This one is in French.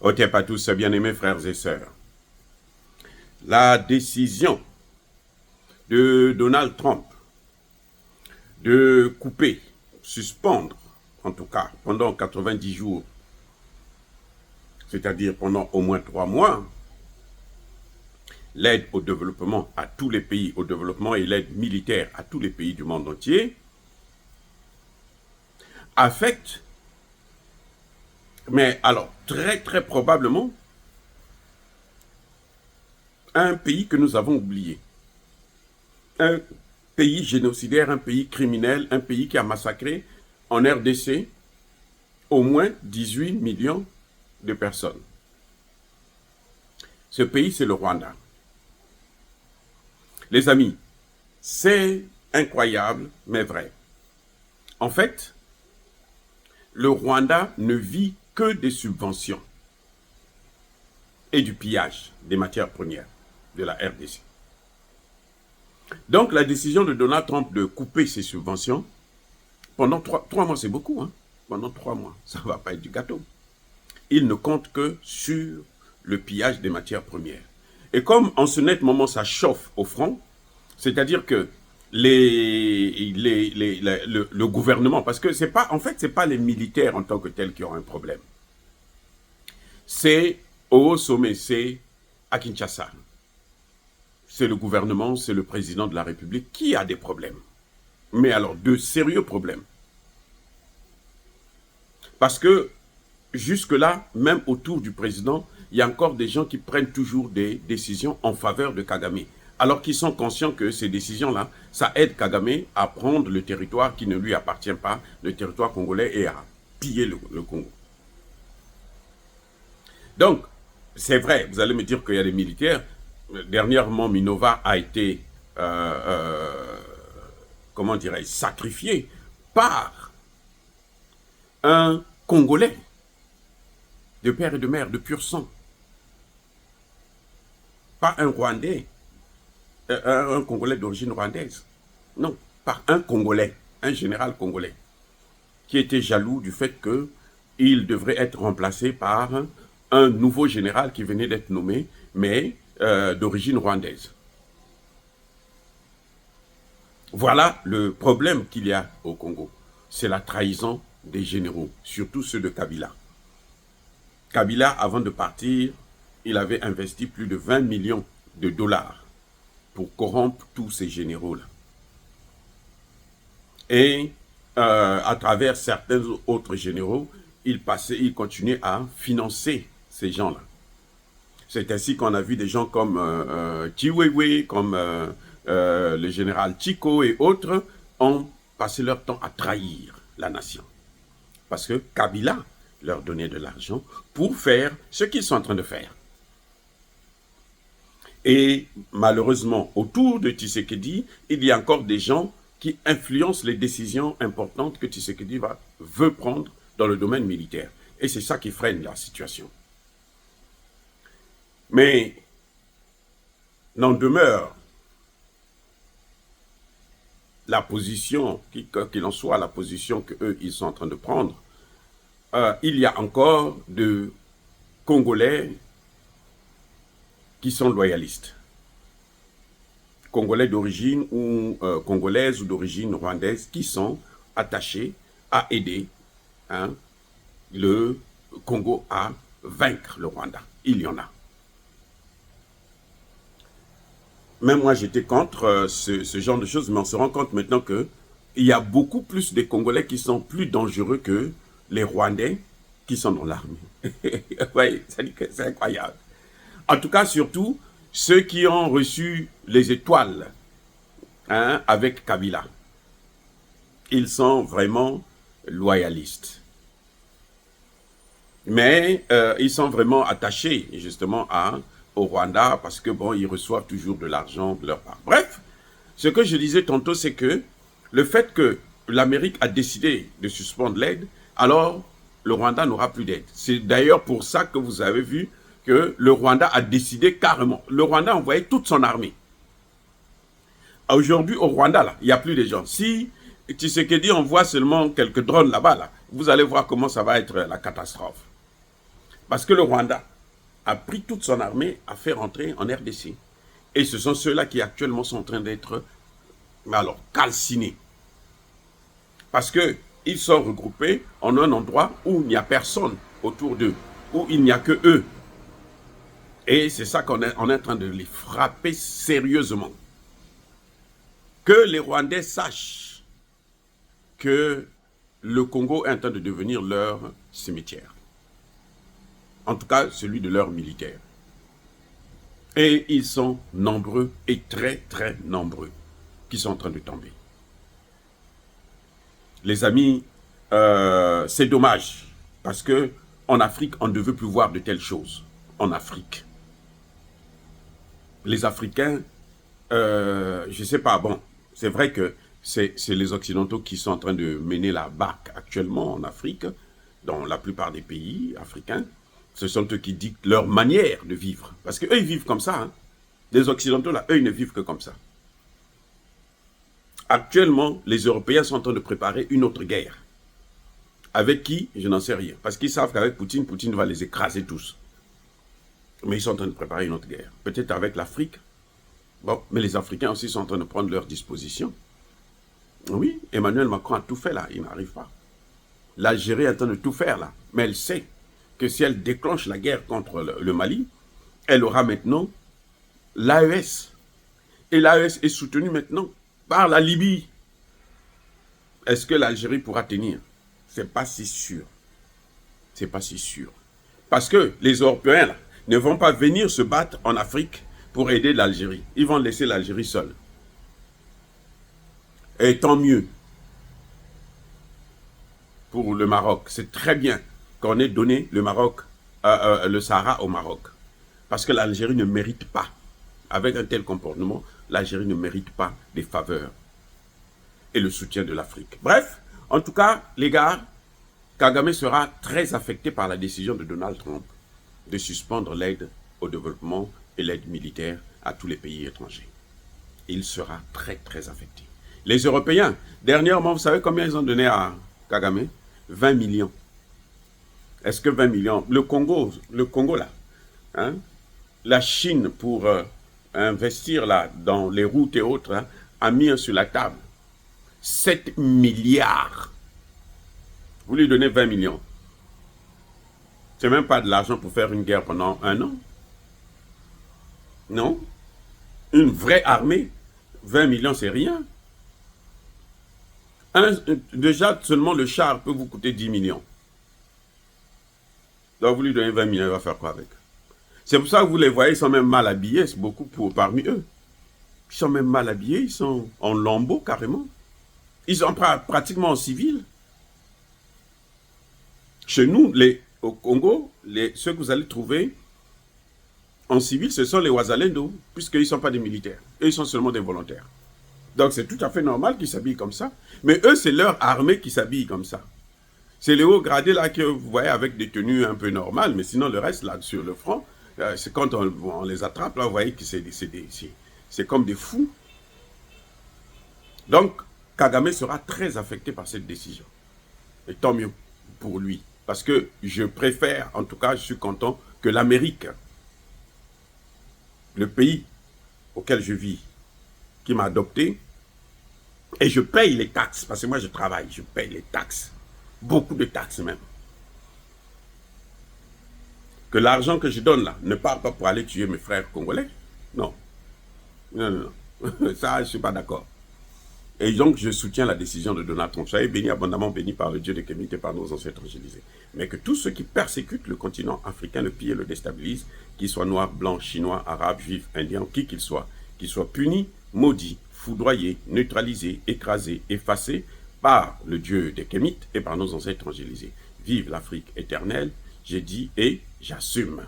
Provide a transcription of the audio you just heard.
Otep à tous, bien-aimés frères et sœurs. La décision de Donald Trump de couper, suspendre, en tout cas, pendant 90 jours, c'est-à-dire pendant au moins 3 mois, l'aide au développement à tous les pays au développement et l'aide militaire à tous les pays du monde entier, affecte, mais alors très probablement, un pays que nous avons oublié. Un pays génocidaire, un pays criminel, un pays qui a massacré en RDC au moins 18 millions de personnes. Ce pays, c'est le Rwanda. Les amis, c'est incroyable, mais vrai. En fait, le Rwanda ne vit que des subventions et du pillage des matières premières de la RDC. Donc, la décision de Donald Trump de couper ses subventions, pendant 3 mois, c'est beaucoup, hein? Pendant 3 mois, ça ne va pas être du gâteau. Il ne compte que sur le pillage des matières premières. Et comme en ce net moment, ça chauffe au front, c'est-à-dire que le gouvernement, parce que c'est pas, en fait, c'est pas les militaires en tant que tels qui ont un problème. C'est au sommet, c'est à Kinshasa. C'est le gouvernement, c'est le président de la République qui a des problèmes. Mais alors, de sérieux problèmes. Parce que, jusque-là, même autour du président, il y a encore des gens qui prennent toujours des décisions en faveur de Kagame. Alors qu'ils sont conscients que ces décisions-là, ça aide Kagame à prendre le territoire qui ne lui appartient pas, le territoire congolais, et à piller le Congo. Donc, c'est vrai, vous allez me dire qu'il y a des militaires. Dernièrement, Minova a été, comment dirais-je, sacrifié par un Congolais de père et de mère, de pur sang. Pas un Rwandais, un Congolais d'origine rwandaise. Non, par un Congolais, un général congolais, qui était jaloux du fait qu'il devrait être remplacé par un nouveau général qui venait d'être nommé, mais d'origine rwandaise. Voilà le problème qu'il y a au Congo. C'est la trahison des généraux, surtout ceux de Kabila. Kabila, avant de partir, il avait investi plus de 20 millions de dollars pour corrompre tous ces généraux-là. Et à travers certains autres généraux, il continuait à financer ces gens-là. C'est ainsi qu'on a vu des gens comme Chiwewe, comme le général Chico et autres, ont passé leur temps à trahir la nation. Parce que Kabila leur donnait de l'argent pour faire ce qu'ils sont en train de faire. Et malheureusement, autour de Tshisekedi, il y a encore des gens qui influencent les décisions importantes que Tshisekedi veut prendre dans le domaine militaire. Et c'est ça qui freine la situation. Mais n'en demeure la position, qu'il en soit, la position qu'eux, ils sont en train de prendre, il y a encore de Congolais qui sont loyalistes. Congolais d'origine ou congolaises ou d'origine rwandaise qui sont attachés à aider le Congo à vaincre le Rwanda. Il y en a. Même moi, j'étais contre ce genre de choses, mais on se rend compte maintenant qu'il y a beaucoup plus de Congolais qui sont plus dangereux que les Rwandais qui sont dans l'armée. Oui, c'est incroyable. En tout cas, surtout, ceux qui ont reçu les étoiles avec Kabila. Ils sont vraiment loyalistes. Mais ils sont vraiment attachés, justement, au Rwanda parce que, bon, ils reçoivent toujours de l'argent de leur part. Bref, ce que je disais tantôt, c'est que le fait que l'Amérique a décidé de suspendre l'aide, alors le Rwanda n'aura plus d'aide. C'est d'ailleurs pour ça que vous avez vu que le Rwanda a décidé carrément. Le Rwanda a envoyé toute son armée. Aujourd'hui, au Rwanda, là, il n'y a plus de gens. Si Tshisekedi envoie seulement quelques drones là-bas, là, vous allez voir comment ça va être la catastrophe. Parce que le Rwanda a pris toute son armée, a fait rentrer en RDC. Et ce sont ceux-là qui actuellement sont en train d'être alors calcinés. Parce qu'ils sont regroupés en un endroit où il n'y a personne autour d'eux, où il n'y a que eux. Et c'est ça qu'on est en train de les frapper sérieusement. Que les Rwandais sachent que le Congo est en train de devenir leur cimetière. En tout cas, celui de leurs militaires. Et ils sont nombreux et très, très nombreux qui sont en train de tomber. Les amis, c'est dommage parce que en Afrique, on ne veut plus voir de telles choses. En Afrique. Les Africains, je ne sais pas, bon, c'est vrai que c'est les Occidentaux qui sont en train de mener la barque actuellement en Afrique, dans la plupart des pays africains. Ce sont eux qui dictent leur manière de vivre. Parce qu'eux, ils vivent comme ça. Hein. Les Occidentaux, là, eux, ils ne vivent que comme ça. Actuellement, les Européens sont en train de préparer une autre guerre. Avec qui? Je n'en sais rien. Parce qu'ils savent qu'avec Poutine, Poutine va les écraser tous. Mais ils sont en train de préparer une autre guerre. Peut-être avec l'Afrique. Bon, mais les Africains aussi sont en train de prendre leurs dispositions. Oui, Emmanuel Macron a tout fait là, il n'arrive pas. L'Algérie est en train de tout faire là. Mais elle sait que si elle déclenche la guerre contre le Mali, elle aura maintenant l'AES. Et l'AES est soutenue maintenant par la Libye. Est-ce que l'Algérie pourra tenir? C'est pas si sûr. C'est pas si sûr. Parce que les Européens là, ne vont pas venir se battre en Afrique pour aider l'Algérie. Ils vont laisser l'Algérie seule. Et tant mieux pour le Maroc. C'est très bien qu'on ait donné le Maroc, le Sahara au Maroc. Parce que l'Algérie ne mérite pas, avec un tel comportement, l'Algérie ne mérite pas des faveurs et le soutien de l'Afrique. Bref, en tout cas, les gars, Kagame sera très affecté par la décision de Donald Trump de suspendre l'aide au développement et l'aide militaire à tous les pays étrangers. Il sera très, très affecté. Les Européens, dernièrement, vous savez combien ils ont donné à Kagame? 20 millions. Est-ce que 20 millions? Le Congo là, hein? La Chine, pour investir là dans les routes et autres, hein, a mis sur la table 7 milliards. Vous lui donnez 20 millions. C'est même pas de l'argent pour faire une guerre pendant 1 an. Non. Une vraie armée, 20 millions, c'est rien. Déjà, seulement le char peut vous coûter 10 millions. Donc, vous lui donnez 20 millions, il va faire quoi avec? C'est pour ça que vous les voyez, ils sont même mal habillés, c'est beaucoup parmi eux. Ils sont même mal habillés, ils sont en lambeaux carrément. Ils sont pratiquement en civil. Chez nous, au Congo, ceux que vous allez trouver en civil, ce sont les Wazalendo, puisqu'ils ne sont pas des militaires. Eux, ils sont seulement des volontaires. Donc, c'est tout à fait normal qu'ils s'habillent comme ça. Mais eux, c'est leur armée qui s'habille comme ça. C'est les hauts gradés là que vous voyez avec des tenues un peu normales, mais sinon, le reste, là, sur le front, c'est quand on les attrape, là, vous voyez que c'est comme des fous. Donc, Kagame sera très affecté par cette décision. Et tant mieux pour lui. Parce que je préfère, en tout cas, je suis content que l'Amérique, le pays auquel je vis, qui m'a adopté, et je paye les taxes, parce que moi je travaille, je paye les taxes, beaucoup de taxes même. Que l'argent que je donne là ne part pas pour aller tuer mes frères congolais. Non. Non, non, non. Ça, je ne suis pas d'accord. Et donc, je soutiens la décision de Donald Trump. Soyez bénis, abondamment bénis par le Dieu de Kémit et par nos ancêtres angélisés. Mais que tous ceux qui persécutent le continent africain, le pillent et le déstabilisent, qu'ils soient noirs, blancs, chinois, arabes, juifs, indiens, qui qu'ils soient punis, maudits, foudroyés, neutralisés, écrasés, effacés par le Dieu des Kémites et par nos ancêtres angélisés. Vive l'Afrique éternelle, j'ai dit et j'assume.